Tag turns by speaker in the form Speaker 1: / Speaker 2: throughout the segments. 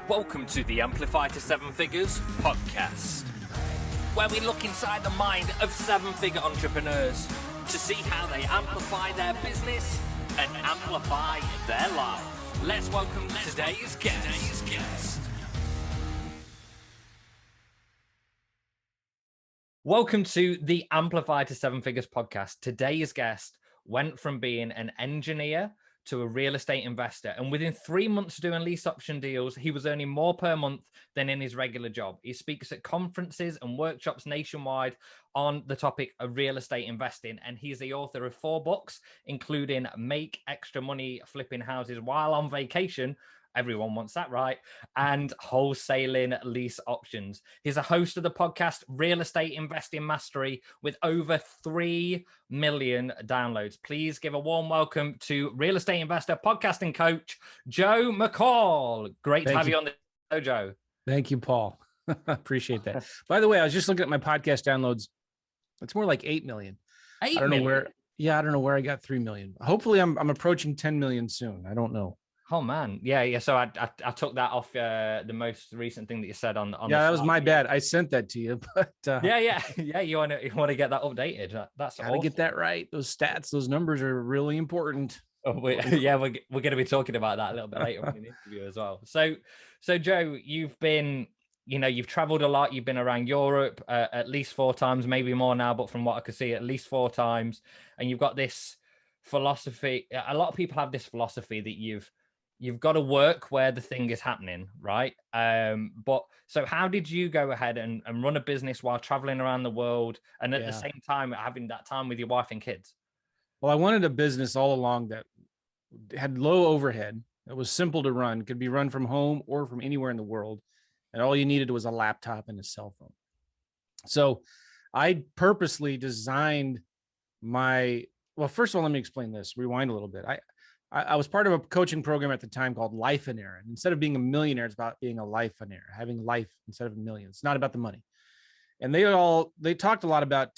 Speaker 1: Welcome to the Amplify to Seven Figures podcast, where we look inside the mind of seven-figure entrepreneurs to see how they amplify their business and amplify their life. Let's welcome today's guest. Welcome to the Amplify to Seven Figures podcast. Today's guest went from being an engineer to a real estate investor. And within 3 months doing lease option deals, he was earning more per month than in his regular job. He speaks at conferences and workshops nationwide on the topic of real estate investing. And he's the author of 4 books, including Make Extra Money Flipping Houses While on Vacation. Everyone wants that, right? And Wholesaling Lease Options. He's a host of the podcast Real Estate Investing Mastery with over 3 million downloads. Please give a warm welcome to real estate investor, podcasting coach, Joe McCall. Great to have you on the show, Joe.
Speaker 2: Thank you, Paul. Appreciate that. By the way, I was just looking at my podcast downloads. It's more like 8 million.
Speaker 1: 8
Speaker 2: I don't
Speaker 1: million?
Speaker 2: know where. Yeah, I don't know where I got 3 million. Hopefully I'm approaching 10 million soon. I don't know.
Speaker 1: Oh man, yeah. So I took that off the most recent thing that you said on.
Speaker 2: Yeah, that was my bad. I sent that to you, but
Speaker 1: yeah. You want to get that updated. That's
Speaker 2: gotta
Speaker 1: awesome.
Speaker 2: get that right. Those stats, those numbers are really important.
Speaker 1: Oh, we're going to be talking about that a little bit later in the interview as well. So Joe, you've been, you've traveled a lot. You've been around Europe at least 4 times, maybe more now, but from what I could see, at least 4 times. And you've got this philosophy. A lot of people have this philosophy that you've got to work where the thing is happening, right? But so how did you go ahead and run a business while traveling around the world and at the same time having that time with your wife and kids?
Speaker 2: Well, I wanted a business all along that had low overhead. It was simple to run, could be run from home or from anywhere in the world. And all you needed was a laptop and a cell phone. So I purposely designed well, first of all, let me explain this, rewind a little bit. I was part of a coaching program at the time called Life-inaire. And instead of being a millionaire, it's about being a life-inaire, having life instead of a million. It's not about the money. And they talked a lot about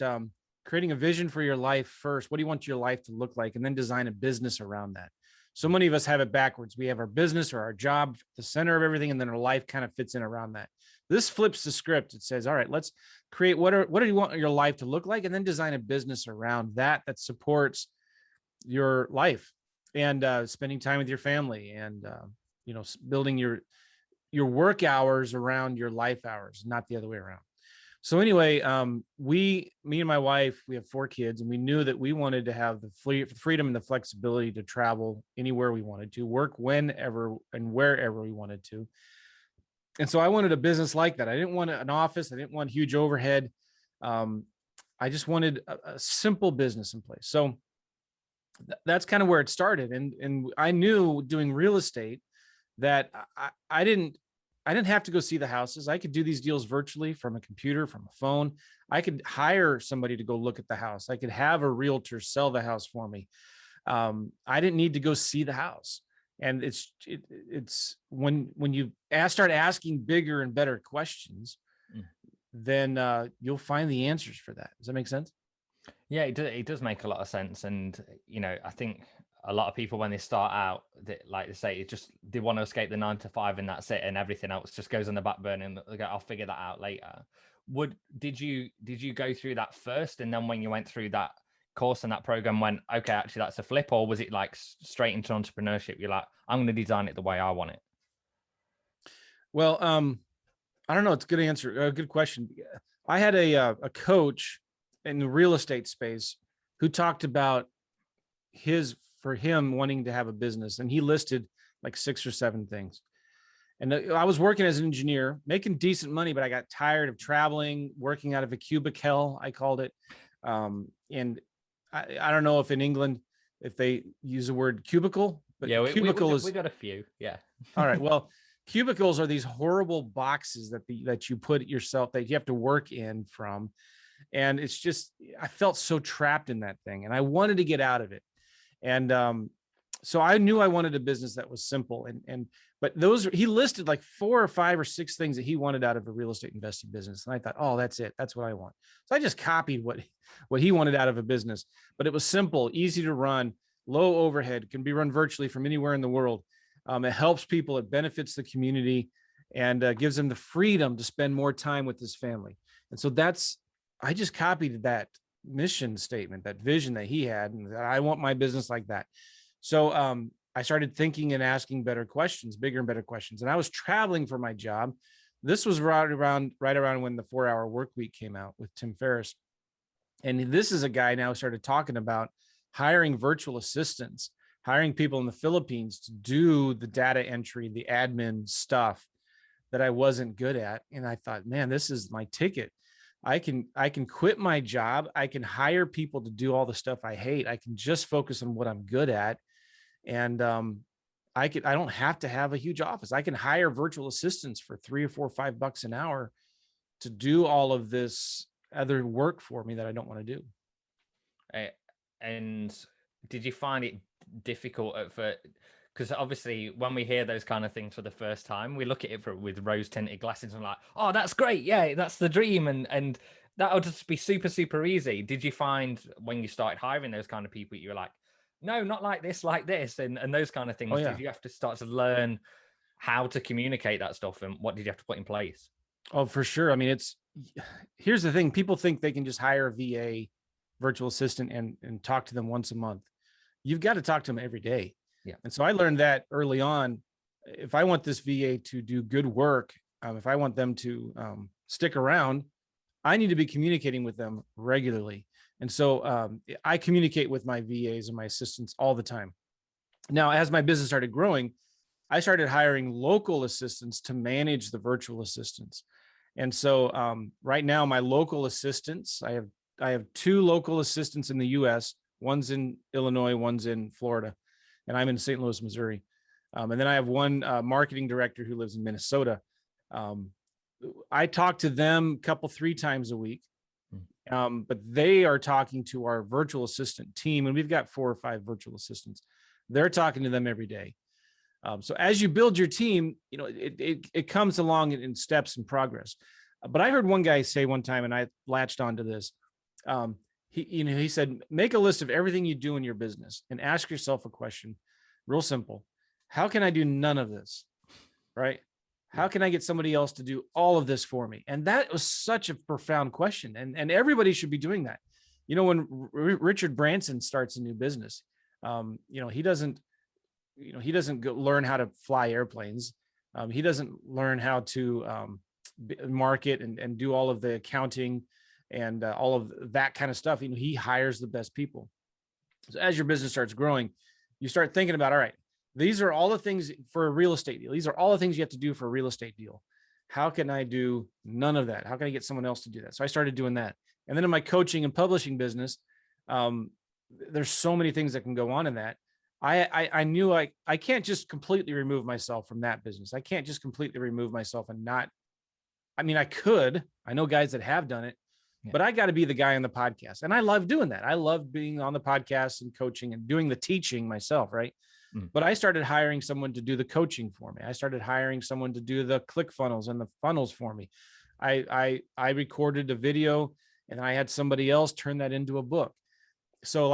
Speaker 2: creating a vision for your life first. What do you want your life to look like? And then design a business around that. So many of us have it backwards. We have our business or our job, the center of everything, and then our life kind of fits in around that. This flips the script. It says, all right, let's create what do you want your life to look like? And then design a business around that supports your life. And spending time with your family and, building your work hours around your life hours, not the other way around. So anyway, me and my wife, we have 4 kids, and we knew that we wanted to have the freedom and the flexibility to travel anywhere we wanted to, work whenever and wherever we wanted to. And so I wanted a business like that. I didn't want an office. I didn't want huge overhead. I just wanted a simple business in place. So that's kind of where it started. And I knew doing real estate that I didn't have to go see the houses. I could do these deals virtually from a computer, from a phone. I could hire somebody to go look at the house. I could have a realtor sell the house for me. I didn't need to go see the house. And it's when you start asking bigger and better questions, then you'll find the answers for that. Does that make sense?
Speaker 1: Yeah, it does make a lot of sense. And, I think a lot of people, when they start out, like they say, they want to escape the 9 to 5 and that's it. And everything else just goes on the back burner and they go, I'll figure that out later. Did you go through that first? And then when you went through that course and that program went, okay, actually that's a flip? Or was it like straight into entrepreneurship? You're like, I'm going to design it the way I want it.
Speaker 2: Well, I don't know. It's a good answer. A good question. I had a coach in the real estate space who talked about for him wanting to have a business, and he listed like 6 or 7 things. And I was working as an engineer, making decent money, but I got tired of traveling, working out of a cubicle, I called it. And I don't know if in England, if they use the word cubicle, but
Speaker 1: yeah,
Speaker 2: cubicle
Speaker 1: we got a few. Yeah.
Speaker 2: All right. Well, cubicles are these horrible boxes that you put yourself, that you have to work in from. And it's just, I felt so trapped in that thing and I wanted to get out of it. And so I knew I wanted a business that was simple. But he listed like 4 or 5 or 6 things that he wanted out of a real estate investing business. And I thought, oh, that's it. That's what I want. So I just copied what he wanted out of a business, but it was simple, easy to run, low overhead, can be run virtually from anywhere in the world. It helps people, it benefits the community. and gives him the freedom to spend more time with his family. And so I just copied that mission statement, that vision that he had, and I want my business like that. So I started thinking and asking better questions, bigger and better questions. And I was traveling for my job. This was right around when the 4-Hour Work Week came out with Tim Ferriss. And this is a guy now started talking about hiring virtual assistants, hiring people in the Philippines to do the data entry, the admin stuff that I wasn't good at. And I thought, man, this is my ticket. I can quit my job. I can hire people to do all the stuff I hate. I can just focus on what I'm good at. And I don't have to have a huge office. I can hire virtual assistants for $3 or $4 or $5 an hour to do all of this other work for me that I don't want to do.
Speaker 1: And did you find it difficult at first? Because obviously when we hear those kind of things for the first time, we look at it with rose tinted glasses and like, oh, that's great. Yeah, that's the dream. And that'll just be super, super easy. Did you find when you started hiring those kind of people, you were like, no, not like this, and those kind of things?
Speaker 2: Oh, yeah.
Speaker 1: Did you have to start to learn how to communicate that stuff, and what did you have to put in place?
Speaker 2: Oh, for sure. I mean, here's the thing. People think they can just hire a VA virtual assistant and talk to them once a month. You've got to talk to them every day.
Speaker 1: Yeah.
Speaker 2: And so I learned that early on. If I want this VA to do good work, if I want them to stick around, I need to be communicating with them regularly. And so I communicate with my VAs and my assistants all the time. Now, as my business started growing, I started hiring local assistants to manage the virtual assistants. And so right now, my local assistants, I have 2 local assistants in the US. One's in Illinois, one's in Florida, and I'm in St. Louis, Missouri. And then I have one marketing director who lives in Minnesota. I talk to them 3 times a week, but they are talking to our virtual assistant team, and we've got 4 or 5 virtual assistants. They're talking to them every day. So as you build your team, it comes along in steps and progress. But I heard one guy say one time, and I latched onto this. He said, make a list of everything you do in your business and ask yourself a question, real simple. How can I do none of this? Right? How can I get somebody else to do all of this for me? And that was such a profound question. And everybody should be doing that. When Richard Branson starts a new business, he doesn't go learn how to fly airplanes. He doesn't learn how to market and do all of the accounting and all of that kind of stuff. He hires the best people. So as your business starts growing, you start thinking about, all right, these are all the things for a real estate deal. These are all the things you have to do for a real estate deal. How can I do none of that? How can I get someone else to do that? So I started doing that. And then in my coaching and publishing business, there's so many things that can go on in that. I knew I can't just completely remove myself from that business. I can't just completely remove myself and not, I could, I know guys that have done it, but I got to be the guy on the podcast. And I love doing that. I love being on the podcast and coaching and doing the teaching myself. Right. But I started hiring someone to do the coaching for me. I started hiring someone to do the click funnels and the funnels for me. I recorded a video and I had somebody else turn that into a book. So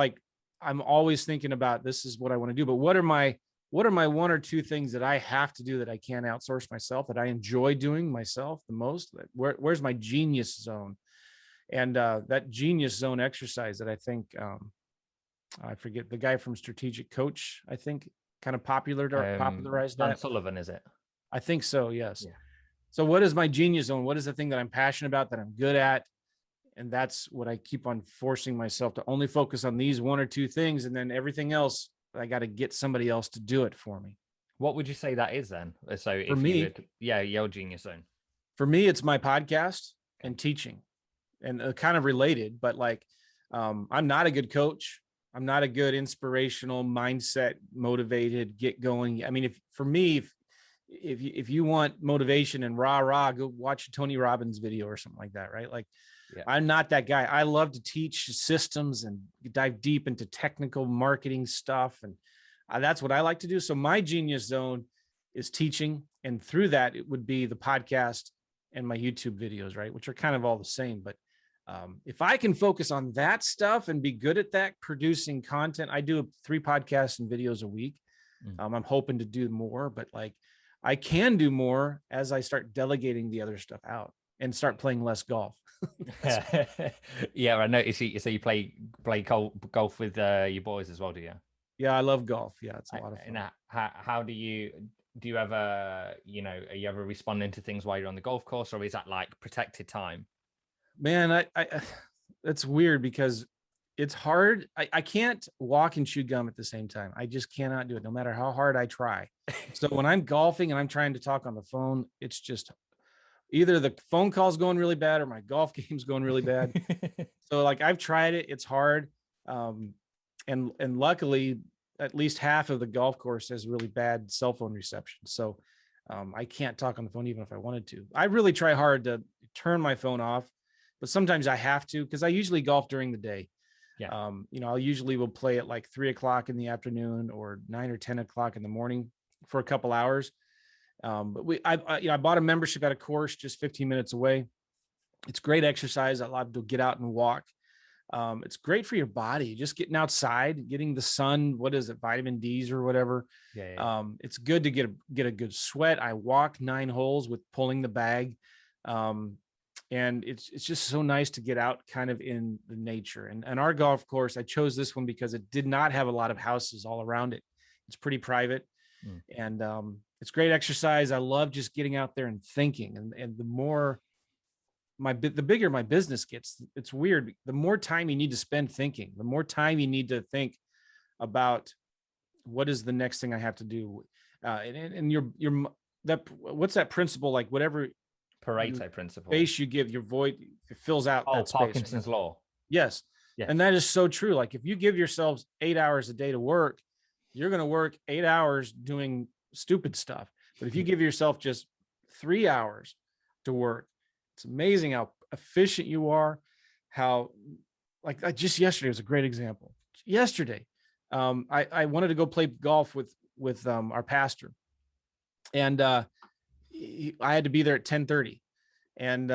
Speaker 2: I'm always thinking about, this is what I want to do, but what are my 1 or 2 things that I have to do that I can't outsource myself, that I enjoy doing myself the most? Where's my genius zone? And that genius zone exercise that I think, I forget, the guy from Strategic Coach, I think kind of popularized that.
Speaker 1: Dan Sullivan, is it?
Speaker 2: I think so. Yes.
Speaker 1: Yeah.
Speaker 2: So what is my genius zone? What is the thing that I'm passionate about, that I'm good at? And that's what I keep on forcing myself to only focus on, these 1 or 2 things. And then everything else, I got to get somebody else to do it for me.
Speaker 1: What would you say that is then? So
Speaker 2: for me,
Speaker 1: your genius zone.
Speaker 2: For me, it's my podcast and teaching, and kind of related, but I'm not a good coach. I'm not a good inspirational mindset, motivated, get going. If you want motivation and rah, go watch a Tony Robbins video or something like that. Right. I'm not that guy. I love to teach systems and dive deep into technical marketing stuff. And that's what I like to do. So my genius zone is teaching. And through that, it would be the podcast and my YouTube videos, right? Which are kind of all the same. But if I can focus on that stuff and be good at that, producing content, I do 3 podcasts and videos a week. I'm hoping to do more, but I can do more as I start delegating the other stuff out and start playing less golf.
Speaker 1: Yeah, I noticed you. So you play golf with your boys as well, do you?
Speaker 2: Yeah, I love golf. Yeah, it's a lot of fun.
Speaker 1: And how do you ever, are you ever responding to things while you're on the golf course, or is that like protected time?
Speaker 2: Man, that's weird because it's hard. I can't walk and chew gum at the same time. I just cannot do it, no matter how hard I try. So when I'm golfing and I'm trying to talk on the phone, it's just either the phone call's going really bad or my golf game's going really bad. So like I've tried it, it's hard. And luckily at least half of the golf course has really bad cell phone reception. So I can't talk on the phone even if I wanted to. I really try hard to turn my phone off, but sometimes I have to because I usually golf during the day.
Speaker 1: Yeah.
Speaker 2: I'll usually will play at like 3 o'clock in the afternoon or 9 or 10 o'clock in the morning for a couple hours. But I bought a membership at a course just 15 minutes away. It's great exercise. I love to get out and walk. It's great for your body, just getting outside, getting the sun. What is it? Vitamin D's or whatever.
Speaker 1: Yeah.
Speaker 2: It's good to get a good sweat. I walk 9 holes with pulling the bag. And it's just so nice to get out kind of in the nature. And our golf course, I chose this one because it did not have a lot of houses all around it. It's pretty private. And it's great exercise. I love just getting out there and thinking. And the more the bigger my business gets, it's weird. The more time you need to spend thinking, the more time you need to think about what is the next thing I have to do. And what's that principle? Like whatever
Speaker 1: Pareto principle.
Speaker 2: Space you give your void, it fills out that space.
Speaker 1: Parkinson's law.
Speaker 2: Yes. And that is so true. Like if you give yourselves 8 hours a day to work, you're going to work 8 hours doing stupid stuff. But if you give yourself just 3 hours to work, it's amazing how efficient you are. How, like just yesterday was a great example. Yesterday, I wanted to go play golf with our pastor, and I had to be there at 10:30. And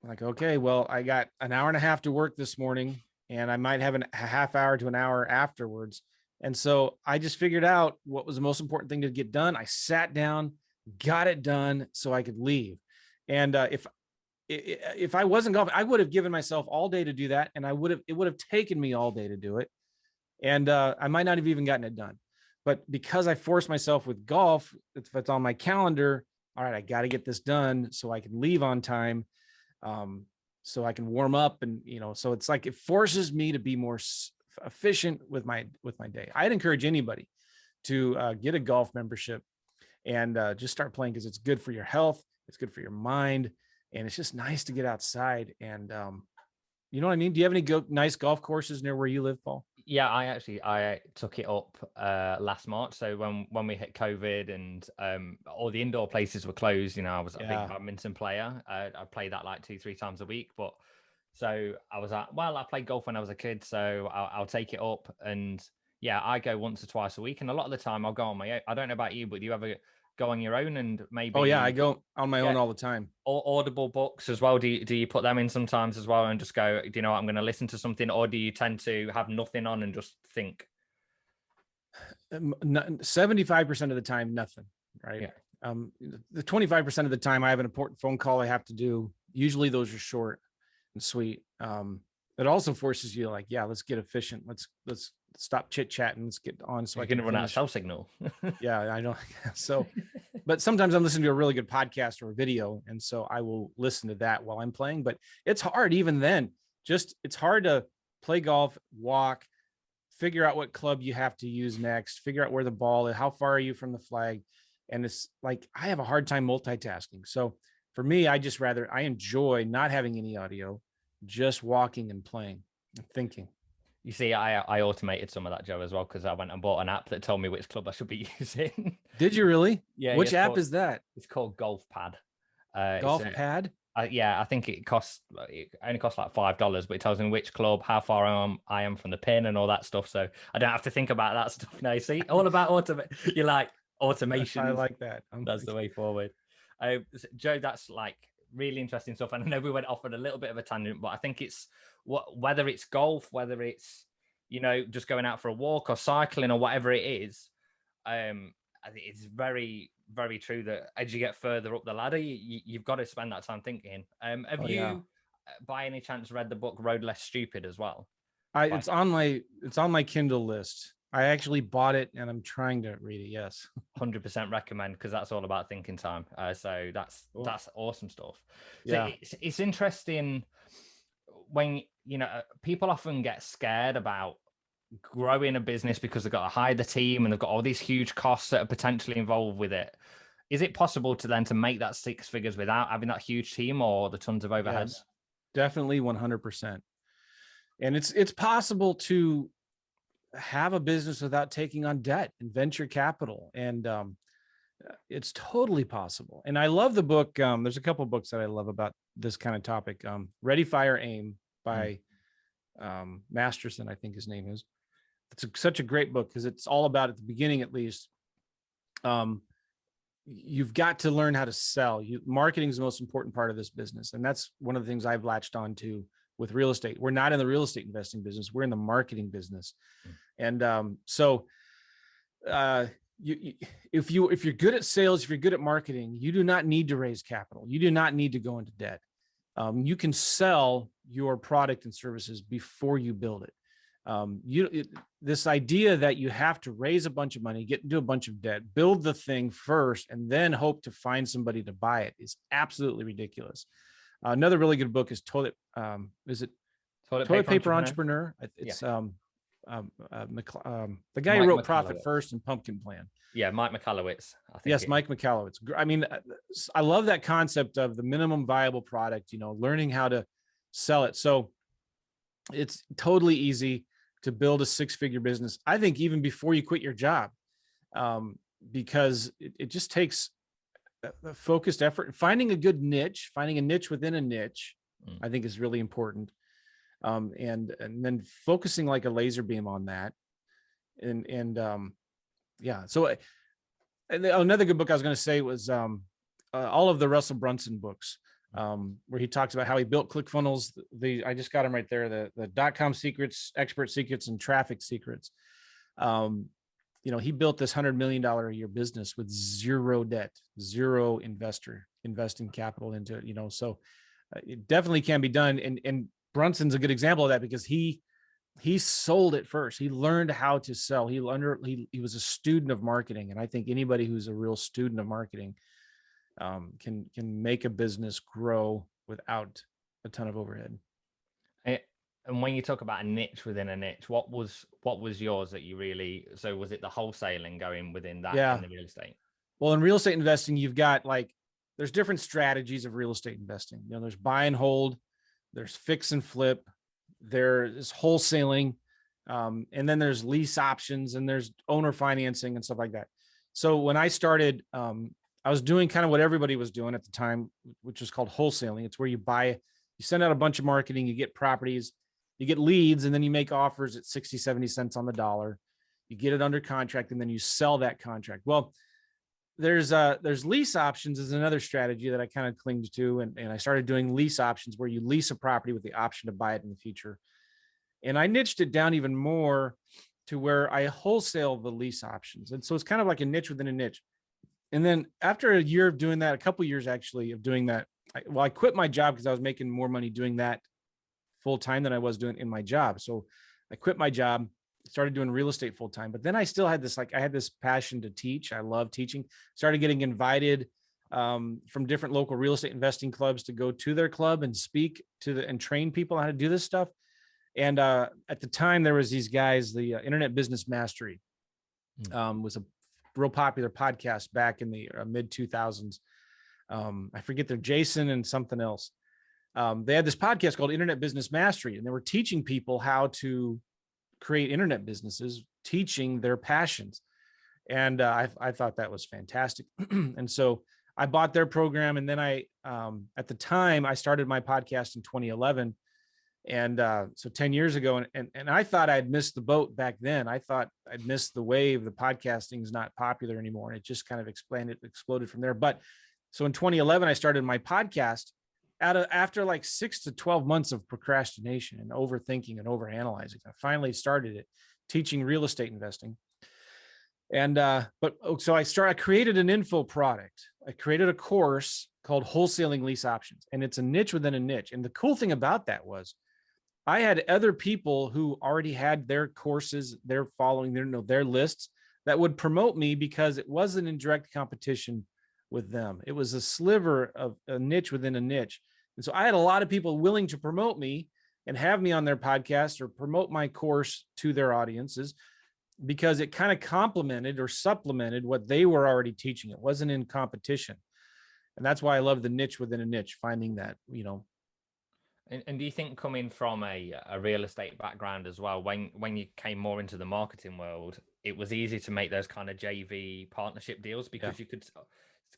Speaker 2: like, okay, well, I got an hour and a half to work this morning, and I might have a half hour to an hour afterwards. And so I just figured out what was the most important thing to get done. I sat down, got it done so I could leave. And if I wasn't golfing, I would have given myself all day to do that. And it would have taken me all day to do it. And I might not have even gotten it done. But because I forced myself with golf, if it's on my calendar, all right, I got to get this done so I can leave on time. So I can warm up and, so it's like, it forces me to be more efficient with my day. I'd encourage anybody to get a golf membership and just start playing, because it's good for your health. It's good for your mind. And it's just nice to get outside. And you know what I mean? Do you have any nice golf courses near where you live, Paul?
Speaker 1: Yeah, I took it up last March. So when we hit COVID and all the indoor places were closed, I was a big badminton player. I played that like 2-3 times a week. But so I was like, well, I played golf when I was a kid, so I'll take it up. And yeah, I go once or twice a week. And a lot of the time I'll go on my own. I don't know about you, but do you ever go on your own and maybe?
Speaker 2: Oh yeah, I go on my own all the time.
Speaker 1: Or audible books as well. Do you put them in sometimes as well and just go, do you know what, I'm going to listen to something? Or do you tend to have nothing on and just think?
Speaker 2: 75% of the time, nothing. Right. Yeah. The 25% of the time I have an important phone call I have to do. Usually those are short and sweet. It also forces you to like, yeah, let's get efficient. Let's stop chit chatting. Let's get on. So I can
Speaker 1: run out of cell signal.
Speaker 2: Yeah, I know. So, but sometimes I'm listening to a really good podcast or a video. And so I will listen to that while I'm playing, but it's hard even then. It's hard to play golf, walk, figure out what club you have to use next, figure out where the ball is, how far are you from the flag? And it's like, I have a hard time multitasking. So for me, I enjoy not having any audio, just walking and playing and thinking.
Speaker 1: You see, I automated some of that, Joe, as well, because I went and bought an app that told me which club I should be using.
Speaker 2: Did you really?
Speaker 1: Yeah.
Speaker 2: Which app is that?
Speaker 1: It's called Golf Pad.
Speaker 2: Golf Pad?
Speaker 1: Yeah, I think it only costs like $5, but it tells me which club, how far I am from the pin and all that stuff. So I don't have to think about that stuff now. See, all about you're like automation.
Speaker 2: I like that.
Speaker 1: That's the way forward. Joe, that's like really interesting stuff. And I know we went off on a little bit of a tangent, but I think it's whether it's golf, whether it's, just going out for a walk or cycling or whatever it is, I think it's very, very true that as you get further up the ladder, you've got to spend that time thinking. Have
Speaker 2: Oh,
Speaker 1: you,
Speaker 2: yeah.
Speaker 1: by any chance, read the book Road Less Stupid as well?
Speaker 2: It's on my Kindle list. I actually bought it and I'm trying to read it. Yes.
Speaker 1: 100% recommend, because that's all about thinking time. So that's
Speaker 2: Cool.
Speaker 1: that's awesome stuff. So
Speaker 2: Yeah.
Speaker 1: it's interesting when people often get scared about growing a business because they've got to hire the team and they've got all these huge costs that are potentially involved with it. Is it possible to make that 6 figures without having that huge team or the tons of overheads?
Speaker 2: Yes, definitely 100%. And it's possible to have a business without taking on debt and venture capital. And it's totally possible. And I love the book. There's a couple of books that I love about this kind of topic. Ready, Fire, Aim by Masterson, I think his name is. It's such a great book because it's all about, at the beginning at least, you've got to learn how to sell. Marketing is the most important part of this business. And that's one of the things I've latched on to with real estate. We're not in the real estate investing business. We're in the marketing business. And if you're good at sales, if you're good at marketing, you do not need to raise capital. You do not need to go into debt. You can sell your product and services before you build it. This idea that you have to raise a bunch of money, get into a bunch of debt, build the thing first, and then hope to find somebody to buy it is absolutely ridiculous. Another really good book is Toilet Paper Entrepreneur? It's the guy who wrote Profit First and Pumpkin Plan.
Speaker 1: Yeah, Mike Michalowicz.
Speaker 2: Yes, Mike Michalowicz. I mean, I love that concept of the minimum viable product, learning how to sell it. So it's totally easy to build a 6-figure business. I think even before you quit your job, because it just takes a focused effort. Finding a good niche, finding a niche within a niche, I think is really important. And then focusing like a laser beam on that. So another good book I was going to say was all of the Russell Brunson books, where he talks about how he built ClickFunnels. I just got them right there. The .com secrets, expert secrets, and traffic secrets. He built this $100 million a year business with zero debt, zero investing capital into it. So it definitely can be done. And Brunson's a good example of that because he sold it first. He learned how to sell. He was a student of marketing. And I think anybody who's a real student of marketing can make a business grow without a ton of overhead.
Speaker 1: And when you talk about a niche within a niche, what was yours that you really, so was it the wholesaling going within that in the real estate?
Speaker 2: Well, in real estate investing, you've got there's different strategies of real estate investing. There's buy and hold, there's fix and flip, there's wholesaling, and then there's lease options, and there's owner financing and stuff like that. So when I started, I was doing kind of what everybody was doing at the time, which was called wholesaling. It's where you send out a bunch of marketing, you get properties, you get leads, and then you make offers at 60, 70 cents on the dollar. You get it under contract, and then you sell that contract. Well, there's lease options is another strategy that I kind of clinged to. And I started doing lease options where you lease a property with the option to buy it in the future. And I niched it down even more to where I wholesale the lease options. And so it's kind of like a niche within a niche. And then after a year of doing that, a couple of years actually of doing that, I quit my job because I was making more money doing that full time than I was doing in my job. So I quit my job, started doing real estate full time, but then I still had this, I had this passion to teach. I love teaching, started getting invited from different local real estate investing clubs to go to their club and speak and train people how to do this stuff. And at the time there was these guys, the Internet Business Mastery was a real popular podcast back in the mid 2000s. I forget their Jason and something else. They had this podcast called Internet Business Mastery, and they were teaching people how to create internet businesses, teaching their passions. And I thought that was fantastic. And so I bought their program. And then at the time I started my podcast in 2011. And so 10 years ago, and I thought I'd missed the boat back then. I thought I'd missed the wave. The podcasting is not popular anymore. And it just kind of exploded from there. But so in 2011, I started my podcast after like 6 to 12 months of procrastination and overthinking and overanalyzing. I finally started it, teaching real estate investing. And, so I created an info product. I created a course called Wholesaling Lease Options, and it's a niche within a niche. And the cool thing about that was I had other people who already had their courses, their following, their lists that would promote me because it wasn't in direct competition with them. It was a sliver of a niche within a niche. And so I had a lot of people willing to promote me and have me on their podcast or promote my course to their audiences because it kind of complemented or supplemented what they were already teaching. It wasn't in competition. And that's why I love the niche within a niche, finding that,
Speaker 1: And do you think coming from a real estate background as well, when you came more into the marketing world, it was easy to make those kind of JV partnership deals because you could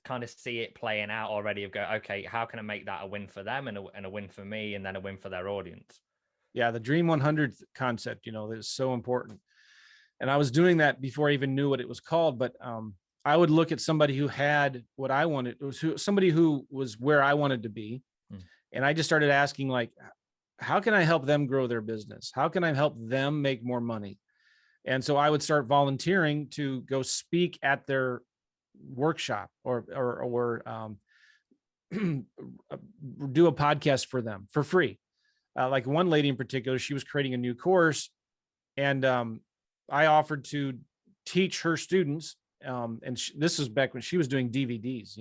Speaker 1: kind of see it playing out already of go, okay, how can I make that a win for them and a win for me and then a win for their audience?
Speaker 2: Yeah, the Dream 100 concept, that is so important. And I was doing that before I even knew what it was called, but I would look at somebody who had what I wanted, somebody who was where I wanted to be. And I just started asking, like, how can I help them grow their business? How can I help them make more money? And so I would start volunteering to go speak at their workshop or do a podcast for them for free. Like one lady in particular, she was creating a new course, and I offered to teach her students. This was back when she was doing DVDs,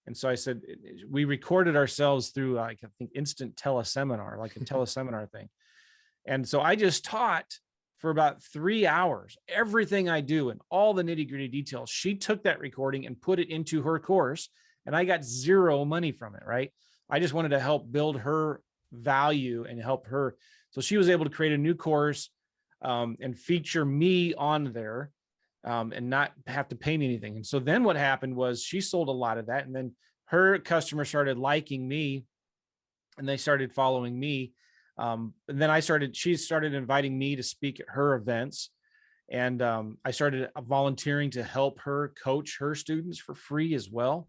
Speaker 2: And so I said, we recorded ourselves through, like, I think instant teleseminar, like a teleseminar thing. And so I just taught for about 3 hours, everything I do and all the nitty gritty details. She took that recording and put it into her course, and I got zero money from it. Right. I just wanted to help build her value and help her. So she was able to create a new course and feature me on there. And not have to pay me anything. And so then what happened was she sold a lot of that. And then her customers started liking me and they started following me. And then she started inviting me to speak at her events. And I started volunteering to help her coach her students for free as well.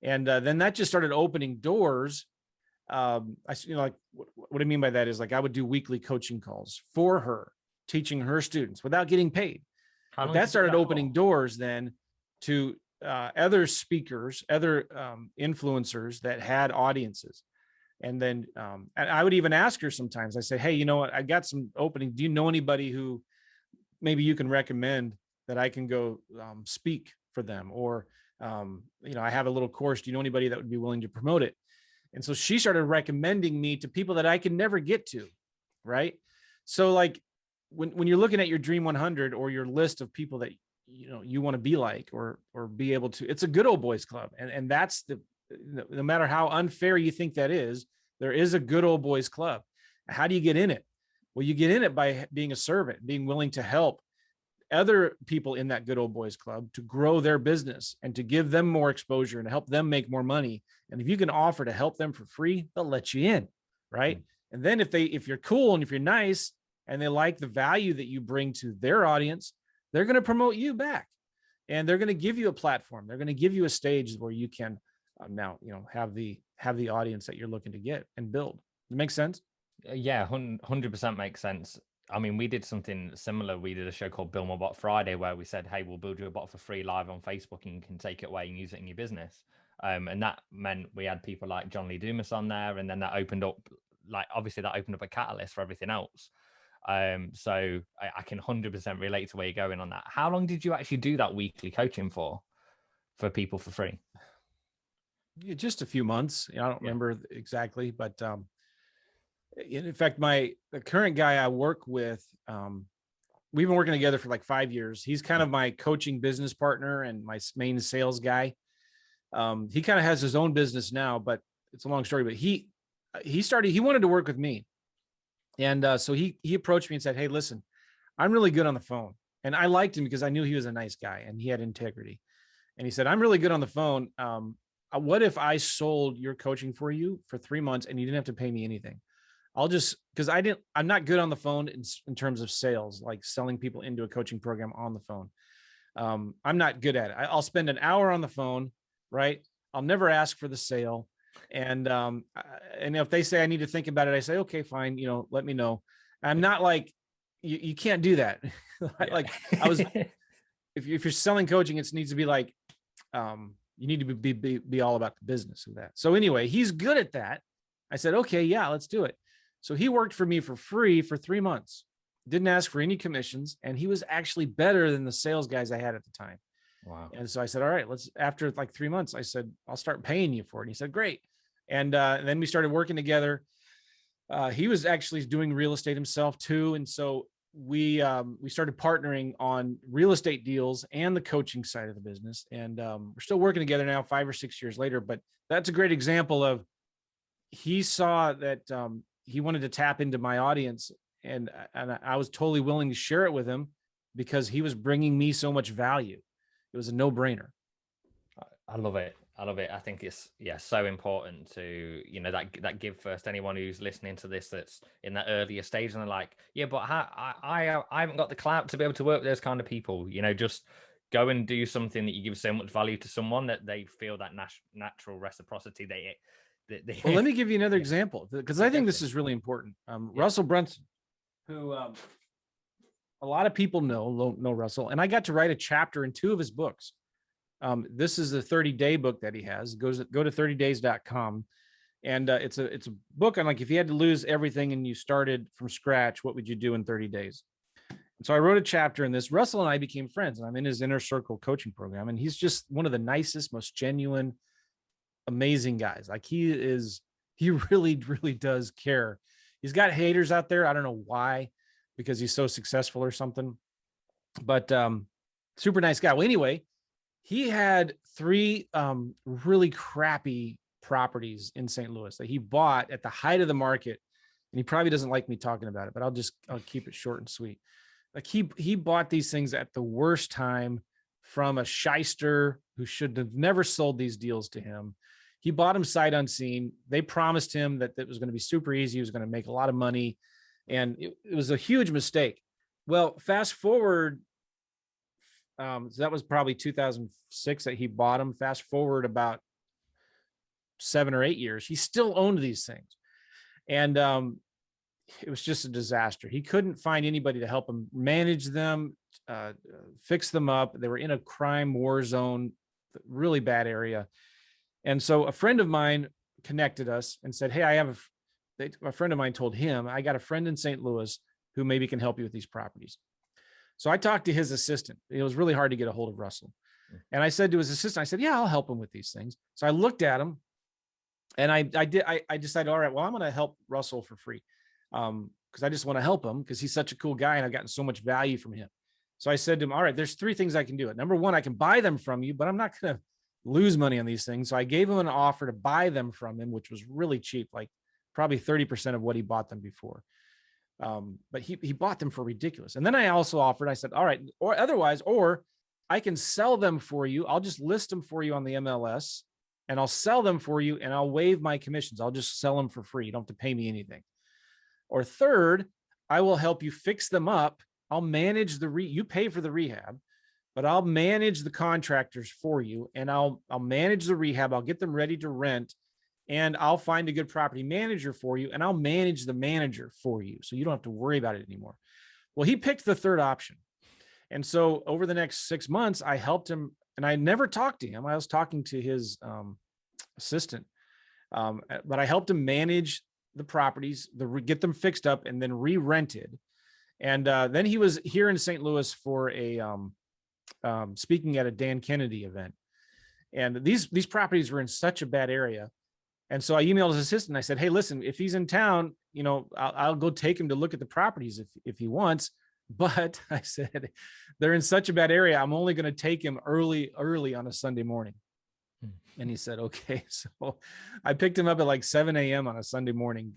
Speaker 2: And then that just started opening doors. Like what I mean by that is, like, I would do weekly coaching calls for her, teaching her students without getting paid. But that started opening doors then to other speakers, other influencers that had audiences. And then and I would even ask her sometimes, I say, hey, you know what? I got some opening. Do you know anybody who maybe you can recommend that I can go speak for them? Or, I have a little course. Do you know anybody that would be willing to promote it? And so she started recommending me to people that I could never get to. Right. So, like, when you're looking at your Dream 100 or your list of people that you want to be like or be able to, it's a good old boys club, and that's no matter how unfair you think that is, there is a good old boys club. How do you get in it? Well, you get in it by being a servant, being willing to help other people in that good old boys club to grow their business and to give them more exposure and help them make more money. And if you can offer to help them for free, they'll let you in, right? And then if you're cool and if you're nice, and they like the value that you bring to their audience, they're going to promote you back, and they're going to give you a platform. They're going to give you a stage where you can now, have the audience that you're looking to get and build. It makes sense.
Speaker 1: Yeah, 100% makes sense. I mean, we did something similar. We did a show called Bill My Bot Friday where we said, hey, we'll build you a bot for free live on Facebook and you can take it away and use it in your business. And that meant we had people like John Lee Dumas on there. And then that opened up, obviously that opened up a catalyst for everything else. So I can 100% relate to where you're going on that. How long did you actually do that weekly coaching for people for free?
Speaker 2: Yeah, just a few months. I don't remember exactly, but in fact, the current guy I work with, we've been working together for like 5 years. He's kind of my coaching business partner and my main sales guy. He kind of has his own business now, but it's a long story. But he wanted to work with me. And so he approached me and said, hey, listen, I'm really good on the phone. And I liked him because I knew he was a nice guy and he had integrity. And he said, I'm really good on the phone. What if I sold your coaching for you for 3 months and you didn't have to pay me anything? Because I'm not good on the phone in terms of sales, like selling people into a coaching program on the phone. I'm not good at it. I'll spend an hour on the phone, right? I'll never ask for the sale. And if they say I need to think about it, I say, okay, fine. Let me know. I'm not like, you can't do that. Like if you're selling coaching, it needs to be like, you need to be all about the business of that. So anyway, he's good at that. I said, okay, yeah, let's do it. So he worked for me for free for 3 months, didn't ask for any commissions. And he was actually better than the sales guys I had at the time.
Speaker 1: Wow.
Speaker 2: And so I said, all right, after like 3 months, I said, I'll start paying you for it. And he said, great. And then we started working together. He was actually doing real estate himself too. And so we started partnering on real estate deals and the coaching side of the business. And we're still working together now, 5 or 6 years later. But that's a great example of, he saw that he wanted to tap into my audience, and I was totally willing to share it with him because he was bringing me so much value. It was a no-brainer.
Speaker 1: I love it. I think it's so important to, that give first. Anyone who's listening to this that's in that earlier stage and they're like, yeah, but I haven't got the clout to be able to work with those kind of people. Just go and do something that you give so much value to someone that they feel that natural reciprocity.
Speaker 2: Well, let me give you another example, because I think this is really important. Russell Brunson, who a lot of people know Russell, and I got to write a chapter in 2 of his books. This is the 30-day book that he has. Go to 30days.com. And it's a book on, like, if you had to lose everything and you started from scratch, what would you do in 30 days? And so I wrote a chapter in this. Russell and I became friends, and I'm in his inner circle coaching program. And he's just one of the nicest, most genuine, amazing guys. Like, he really, really does care. He's got haters out there. I don't know why, because he's so successful or something, but super nice guy. Well, anyway, he had 3 really crappy properties in St. Louis that he bought at the height of the market. And he probably doesn't like me talking about it, but I'll keep it short and sweet. Like, he bought these things at the worst time from a shyster who should have never sold these deals to him. He bought them sight unseen. They promised him that it was going to be super easy. He was going to make a lot of money. And it was a huge mistake. Well, fast forward. So that was probably 2006 that he bought them. Fast forward about 7 or 8 years, he still owned these things. And it was just a disaster. He couldn't find anybody to help him manage them, fix them up. They were in a crime war zone, really bad area. And so a friend of mine connected us and said, hey, a friend of mine told him, I got a friend in St. Louis who maybe can help you with these properties. So I talked to his assistant. It was really hard to get a hold of Russell. And I said to his assistant, I said, yeah, I'll help him with these things. So I looked at him, and I decided, all right, well, I'm going to help Russell for free. Because I just want to help him, because he's such a cool guy and I've gotten so much value from him. So I said to him, all right, there's 3 things I can do. Number 1, I can buy them from you, but I'm not going to lose money on these things. So I gave him an offer to buy them from him, which was really cheap, like probably 30% of what he bought them before. But he bought them for ridiculous. And then I also offered, I said, all right, or I can sell them for you. I'll just list them for you on the MLS, and I'll sell them for you, and I'll waive my commissions. I'll just sell them for free. You don't have to pay me anything. Or third, I will help you fix them up. I'll manage you pay for the rehab, but I'll manage the contractors for you, and I'll manage the rehab. I'll get them ready to rent, and I'll find a good property manager for you, and I'll manage the manager for you, so you don't have to worry about it anymore. Well, he picked the third option. And so over the next 6 months, I helped him, and I never talked to him. I was talking to his assistant, but I helped him manage the properties, get them fixed up, and then re-rented. And then he was here in St. Louis for a speaking at a Dan Kennedy event. And these properties were in such a bad area. And so I emailed his assistant. I said, hey, listen, if he's in town, I'll go take him to look at the properties if he wants. But I said, they're in such a bad area, I'm only going to take him early on a Sunday morning. And he said, okay. So I picked him up at like 7 a.m. on a Sunday morning,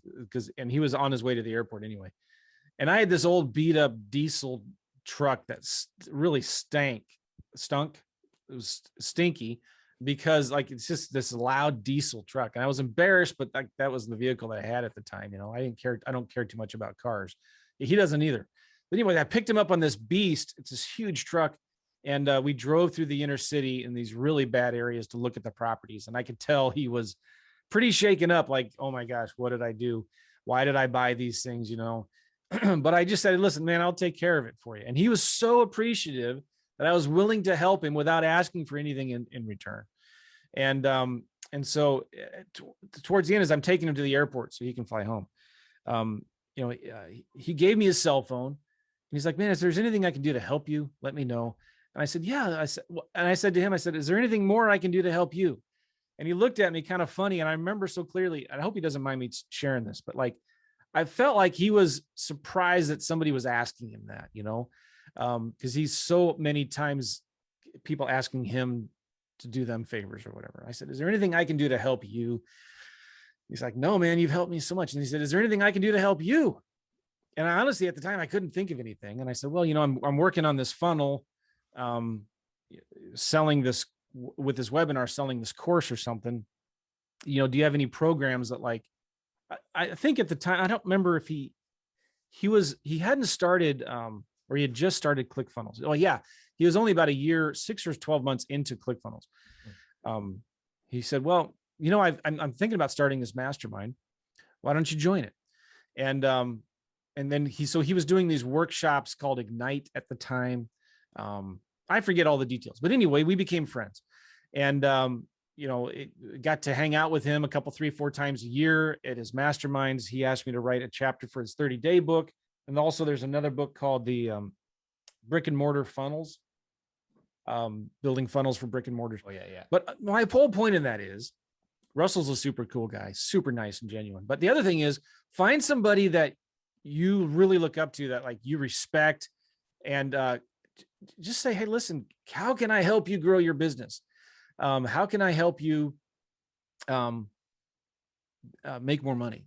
Speaker 2: and he was on his way to the airport anyway. And I had this old beat up diesel truck that really stunk. It was stinky because like, it's just this loud diesel truck. And I was embarrassed, but that was the vehicle that I had at the time. I don't care too much about cars. He doesn't either. But anyway, I picked him up on this beast. It's this huge truck. And we drove through the inner city in these really bad areas to look at the properties. And I could tell he was pretty shaken up, like, oh my gosh, what did I do? Why did I buy these things? But I just said, listen, man, I'll take care of it for you. And he was so appreciative that I was willing to help him without asking for anything in return. And so towards the end, as I'm taking him to the airport so he can fly home, he gave me his cell phone. And he's like, man, if there's anything I can do to help you, let me know. And I said, yeah. I said to him, I said, is there anything more I can do to help you? And he looked at me kind of funny. And I remember so clearly, I hope he doesn't mind me sharing this, but like, I felt like he was surprised that somebody was asking him that, because he's so many times people asking him to do them favors or whatever. I said, is there anything I can do to help you? He's like, no, man, you've helped me so much. And he said, is there anything I can do to help you? And I honestly, at the time, I couldn't think of anything. And I said, well, I'm working on this funnel, selling this with this webinar, selling this course or something. Do you have any programs that like, I think at the time, I don't remember if he hadn't started, or he had just started ClickFunnels. Oh yeah. He was only about a year, 6 or 12 months into ClickFunnels. He said, well, I'm thinking about starting this mastermind. Why don't you join it? And then he was doing these workshops called Ignite at the time. I forget all the details, but anyway, we became friends, and got to hang out with him a couple, 3, 4 times a year at his masterminds. He asked me to write a chapter for his 30-day book. And also there's another book called the Brick and Mortar Funnels, building funnels for brick and mortars.
Speaker 1: Oh yeah.
Speaker 2: But my whole point in that is Russell's a super cool guy, super nice and genuine. But the other thing is find somebody that you really look up to, that like you respect, and just say, hey, listen, how can I help you grow your business? How can I help you make more money?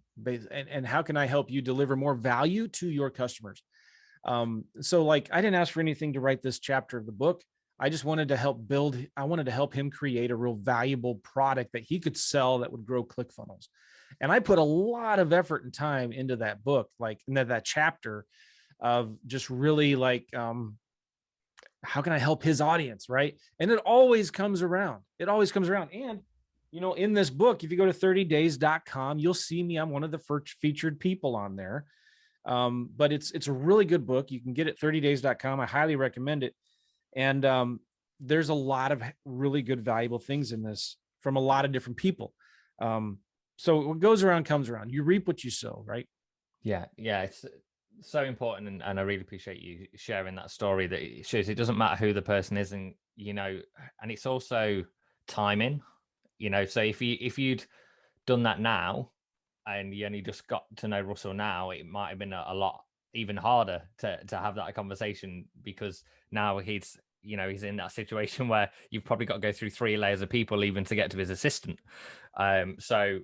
Speaker 2: And how can I help you deliver more value to your customers? So like, I didn't ask for anything to write this chapter of the book. I just wanted to help him create a real valuable product that he could sell that would grow ClickFunnels. And I put a lot of effort and time into that book, like in that chapter of just really like, how can I help his audience? Right. And it always comes around. And, in this book, if you go to 30days.com, you'll see me. I'm one of the first featured people on there. But it's a really good book. You can get it 30days.com. I highly recommend it. And there's a lot of really good, valuable things in this from a lot of different people. So what goes around comes around. You reap what you sow, right?
Speaker 1: Yeah. It's so important. And I really appreciate you sharing that story, that it shows it doesn't matter who the person is. And, and it's also timing, so if you'd done that now and you only just got to know Russell now, it might have been a lot even harder to have that conversation, because now he's in that situation where you've probably got to go through 3 layers of people even to get to his assistant. So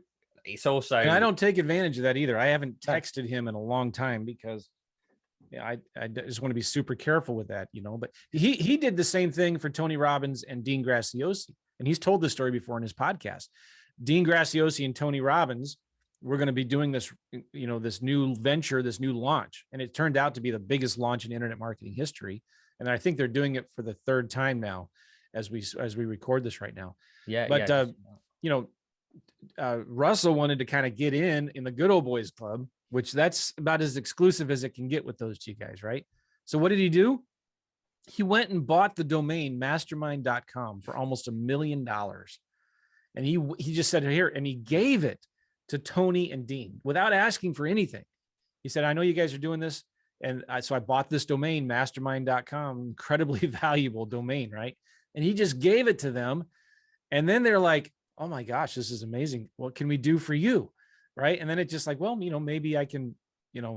Speaker 1: it's also,
Speaker 2: and I don't take advantage of that either. I haven't texted him in a long time because I just want to be super careful with that, but he did the same thing for Tony Robbins and Dean Graziosi. And he's told this story before in his podcast. Dean Graziosi and Tony Robbins were going to be doing this, this new venture, this new launch. And it turned out to be the biggest launch in internet marketing history. And I think they're doing it for the 3rd time now as we record this right now. Russell wanted to kind of get in the good old boys club, which that's about as exclusive as it can get with those 2 guys. Right. So what did he do? He went and bought the domain mastermind.com for almost $1 million. And he just said, here, and he gave it to Tony and Dean without asking for anything. He said, I know you guys are doing this. And so I bought this domain, mastermind.com, incredibly valuable domain, right? And he just gave it to them. And then they're like, oh my gosh, this is amazing. What can we do for you? Right. And then it's just like, well, maybe I can,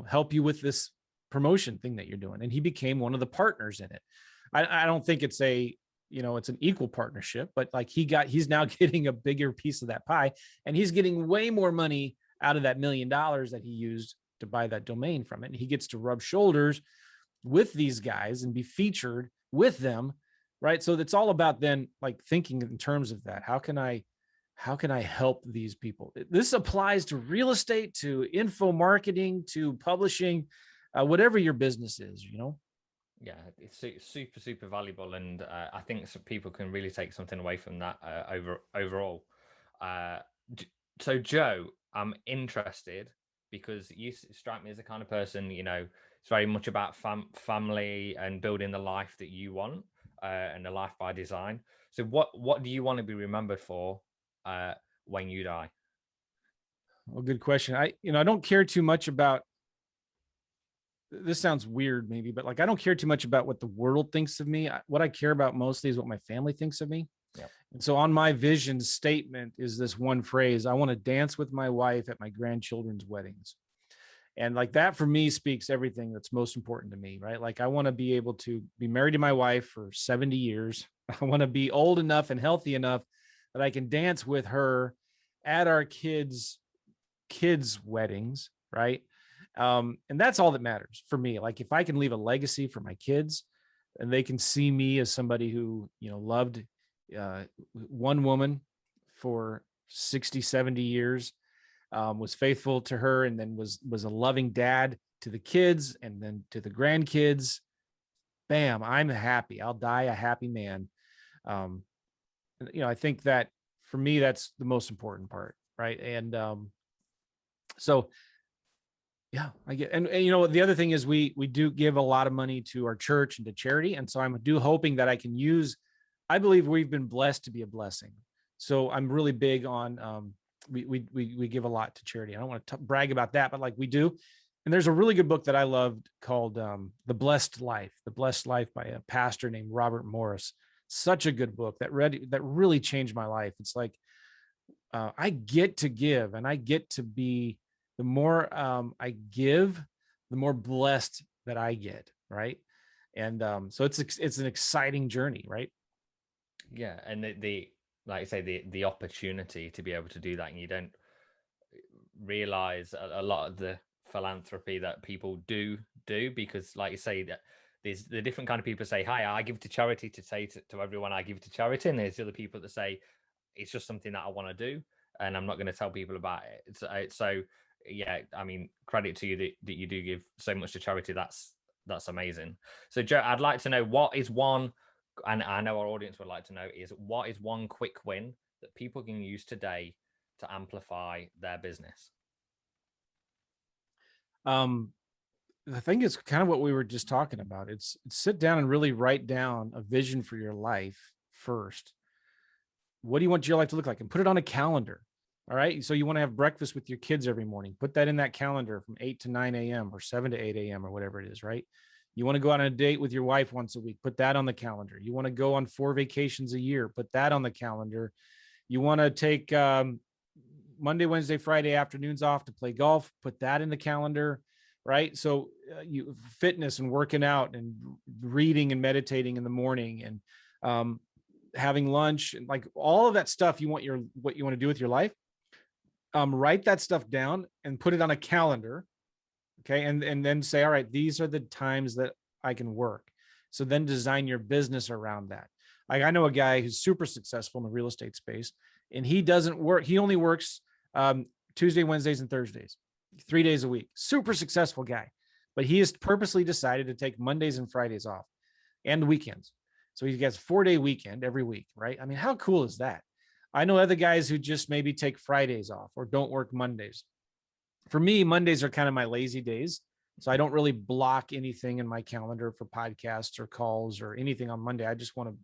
Speaker 2: help you with this promotion thing that you're doing. And he became one of the partners in it. I don't think it's it's an equal partnership, but like he's now getting a bigger piece of that pie, and he's getting way more money out of that $1 million that he used to buy that domain from it. And he gets to rub shoulders with these guys and be featured with them. Right. So it's all about then like thinking in terms of that. How can I help these people? This applies to real estate, to info marketing, to publishing, whatever your business is,
Speaker 1: Yeah, it's super, super valuable. And I think some people can really take something away from that overall. So Joe, I'm interested because you strike me as the kind of person, it's very much about family and building the life that you want. and a life by design. So what do you want to be remembered for when you die?
Speaker 2: Well, good question. I don't care too much about, this sounds weird maybe, but like, I don't care too much about what the world thinks of me. What I care about mostly is what my family thinks of me.
Speaker 1: Yeah.
Speaker 2: And so on my vision statement is this one phrase: I want to dance with my wife at my grandchildren's weddings. And like, that for me speaks everything that's most important to me, right? Like, I want to be able to be married to my wife for 70 years. I want to be old enough and healthy enough that I can dance with her at our kids' weddings, right? And that's all that matters for me. Like, if I can leave a legacy for my kids and they can see me as somebody who, loved one woman for 60, 70 years, was faithful to her, and then was a loving dad to the kids and then to the grandkids, bam, I'm happy. I'll die a happy man. I think that for me, that's the most important part, right? And so yeah, I get, and the other thing is we do give a lot of money to our church and to charity. And so I'm hoping that I can use, I believe we've been blessed to be a blessing. So I'm really big on, we give a lot to charity. I don't want to brag about that, but like, we do. And there's a really good book that I loved called The Blessed Life by a pastor named Robert Morris. Such a good book that really changed my life. It's like, I get to give, and I get to be, the more I give, the more blessed that I get, right? And so it's an exciting journey, right?
Speaker 1: Yeah, and the like I say, the opportunity to be able to do that, and you don't realize a lot of the philanthropy that people do, because like you say, that there's the different kind of people say, hi, I give to charity, to say to everyone I give to charity, and there's other people that say it's just something that I want to do and I'm not going to tell people about it. So yeah, I mean, credit to you that you do give so much to charity. That's amazing. So Joe, I'd like to know, what is one, and I know our audience would like to know, is what is one quick win that people can use today to amplify their business?
Speaker 2: The thing is kind of what we were just talking about. It's sit down and really write down a vision for your life first. What do you want your life to look like? And put it on a calendar. All right. So you want to have breakfast with your kids every morning. Put that in that calendar from 8 to 9 a.m. or 7 to 8 a.m. or whatever it is, right? You want to go on a date with your wife once a week. Put that on the calendar. You want to go on 4 vacations a year. Put that on the calendar. You want to take Monday, Wednesday, Friday afternoons off to play golf. Put that in the calendar, right? So you fitness and working out and reading and meditating in the morning, and having lunch, and like all of that stuff what you want to do with your life. Write that stuff down and put it on a calendar. Okay. And then say, all right, these are the times that I can work. So then design your business around that. Like, I know a guy who's super successful in the real estate space, and he doesn't work. He only works Tuesday, Wednesdays, and Thursdays, 3 days a week. Super successful guy, but he has purposely decided to take Mondays and Fridays off and weekends. So he gets 4-day weekend every week, right? I mean, how cool is that? I know other guys who just maybe take Fridays off or don't work Mondays. For me, Mondays are kind of my lazy days. So I don't really block anything in my calendar for podcasts or calls or anything on Monday. I just want to,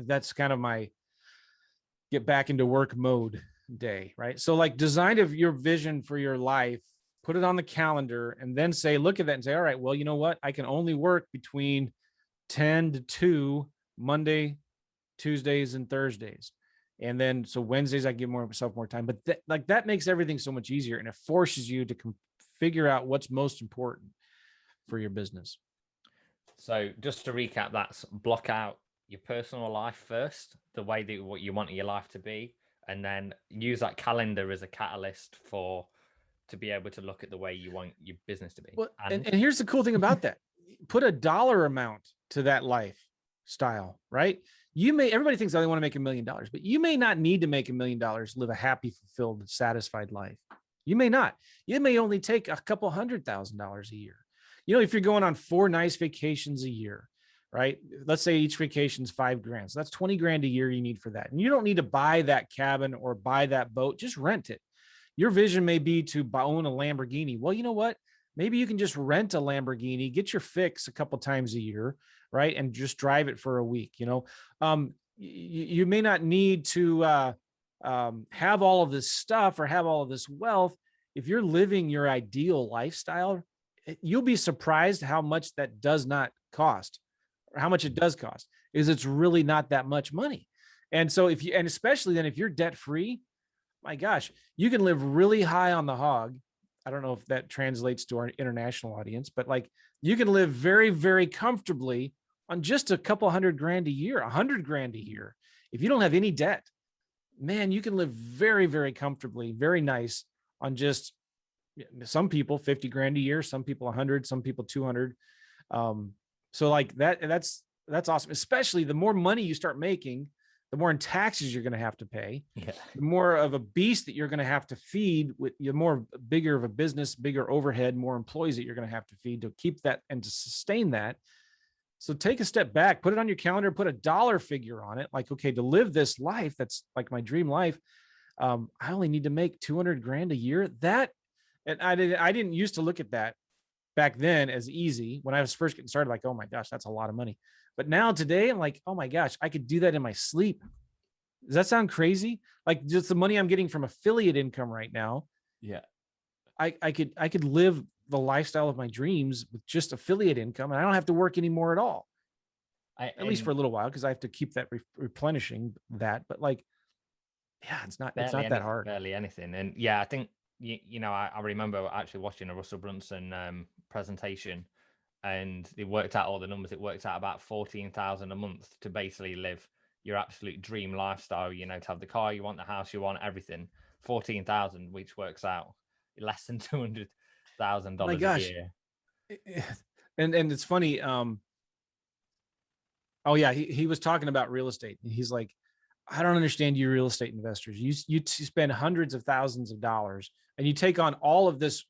Speaker 2: that's kind of my get back into work mode day, right? So like, design of your vision for your life, put it on the calendar, and then say, look at that and say, all right, well, you know what? I can only work between 10 to 2 Monday, Tuesdays, and Thursdays. And then, so Wednesdays, I give myself more time, but that makes everything so much easier. And it forces you to figure out what's most important for your business.
Speaker 1: So just to recap, that's block out your personal life first, the way that what you want your life to be, and then use that calendar as a catalyst to be able to look at the way you want your business to be.
Speaker 2: Well, and here's the cool thing about that. Put a dollar amount to that lifestyle, right? Everybody thinks they want to make $1 million, but you may not need to make $1 million to live a happy, fulfilled, satisfied life. You may not. You may only take a couple $100,000 a year. If you're going on 4 nice vacations a year, right? Let's say each vacation's $5,000. So that's 20 grand a year you need for that. And you don't need to buy that cabin or buy that boat. Just rent it. Your vision may be to own a Lamborghini. Well, you know what? Maybe you can just rent a Lamborghini, get your fix a couple times a year, right? And just drive it for a week. You may not need to have all of this stuff or have all of this wealth. If you're living your ideal lifestyle, you'll be surprised how much that does not cost, or how much it does cost. It's really not that much money. And so and especially then if you're debt free, my gosh, you can live really high on the hog. I don't know if that translates to our international audience, but like you can live very, very comfortably on just a couple $100,000 a year, $100,000 a year. If you don't have any debt, man, you can live very, very comfortably, very nice on just some people $50,000 a year, some people 100, some people 200. So like that's awesome. Especially the more money you start making, the more in taxes you're going to have to pay, the more of a beast that you're going to have to feed, with the more bigger of a business, bigger overhead, more employees that you're going to have to feed to keep that and to sustain that. So take a step back, put it on your calendar, put a dollar figure on it. Like, okay, to live this life, that's like my dream life. I only need to make $200,000 a year. And I didn't used to look at that back then as easy when I was first getting started, like, oh my gosh, that's a lot of money. But now today I'm like, oh my gosh, I could do that in my sleep. Does that sound crazy? Like just the money I'm getting from affiliate income right now.
Speaker 1: Yeah.
Speaker 2: I could live the lifestyle of my dreams with just affiliate income, and I don't have to work anymore at all. At least for a little while, because I have to keep that replenishing that. But like, yeah, it's not that hard.
Speaker 1: Barely anything. And yeah, I think, I remember actually watching a Russell Brunson presentation, and it worked out all the numbers. It worked out about $14,000 a month to basically live your absolute dream lifestyle, to have the car you want, the house you want, everything. 14,000, which works out less than $200,000 a year.
Speaker 2: And it's funny. Oh yeah. He was talking about real estate, and he's like, I don't understand you real estate investors. You spend hundreds of thousands of dollars and you take on all of this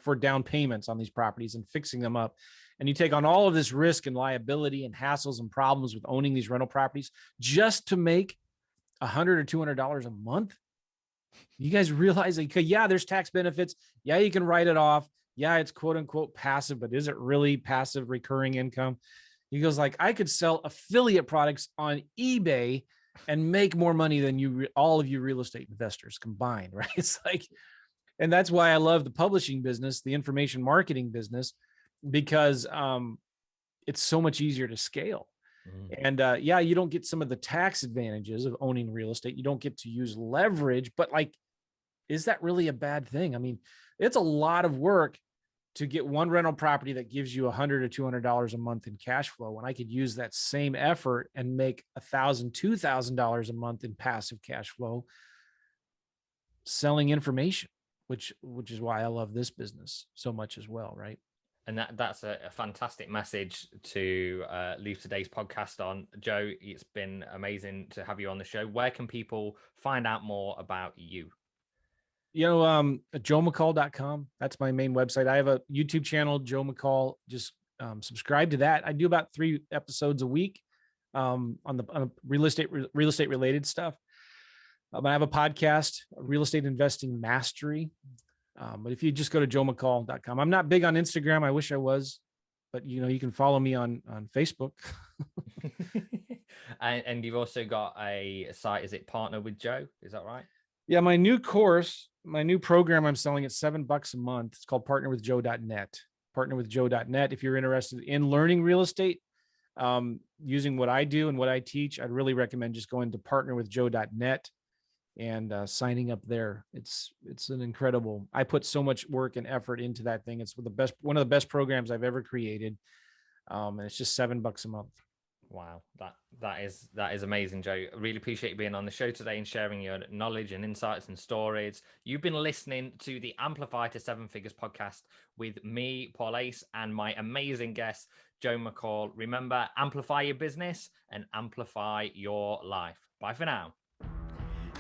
Speaker 2: for down payments on these properties and fixing them up. And you take on all of this risk and liability and hassles and problems with owning these rental properties just to make $100 or $200 a month. You guys realize that, yeah, there's tax benefits. Yeah, you can write it off. Yeah, it's quote unquote passive, but is it really passive recurring income? He goes like, I could sell affiliate products on eBay and make more money than all of you real estate investors combined, right? It's like, and that's why I love the publishing business, the information marketing business, because it's so much easier to scale. And yeah, you don't get some of the tax advantages of owning real estate. You don't get to use leverage, but like, is that really a bad thing? I mean, it's a lot of work to get one rental property that gives you $100 or $200 a month in cash flow, when I could use that same effort and make $1,000, $2,000 a month in passive cash flow selling information, which is why I love this business so much as well, right?
Speaker 1: And that's a fantastic message to leave today's podcast on. Joe, it's been amazing to have you on the show. Where can people find out more about you?
Speaker 2: JoeMcCall.com. That's my main website. I have a YouTube channel, Joe McCall. Just subscribe to that. I do about 3 episodes a week on real estate related stuff. I have a podcast, Real Estate Investing Mastery. But if you just go to JoeMcCall.com, I'm not big on Instagram. I wish I was, but you can follow me on Facebook.
Speaker 1: And you've also got a site. Is it Partner with Joe? Is that right?
Speaker 2: Yeah. My new course, my new program I'm selling at $7 a month. It's called partnerwithjoe.net. Partnerwithjoe.net. If you're interested in learning real estate, using what I do and what I teach, I'd really recommend just going to partnerwithjoe.net and signing up there. It's an incredible, I put so much work and effort into that thing. It's one of the best programs I've ever created. And it's just $7 a month.
Speaker 1: Wow. That is amazing, Joe. I really appreciate you being on the show today and sharing your knowledge and insights and stories. You've been listening to the Amplify to 7 Figures podcast with me, Paul Ace, and my amazing guest, Joe McCall. Remember, amplify your business and amplify your life. Bye for now.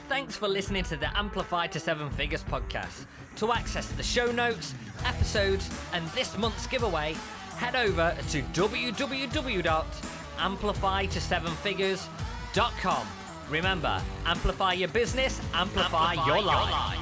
Speaker 1: Thanks for listening to the Amplify to 7 Figures podcast. To access the show notes, episodes, and this month's giveaway, head over to www.amplifyto7figures.com. Remember, amplify your business, amplify your life.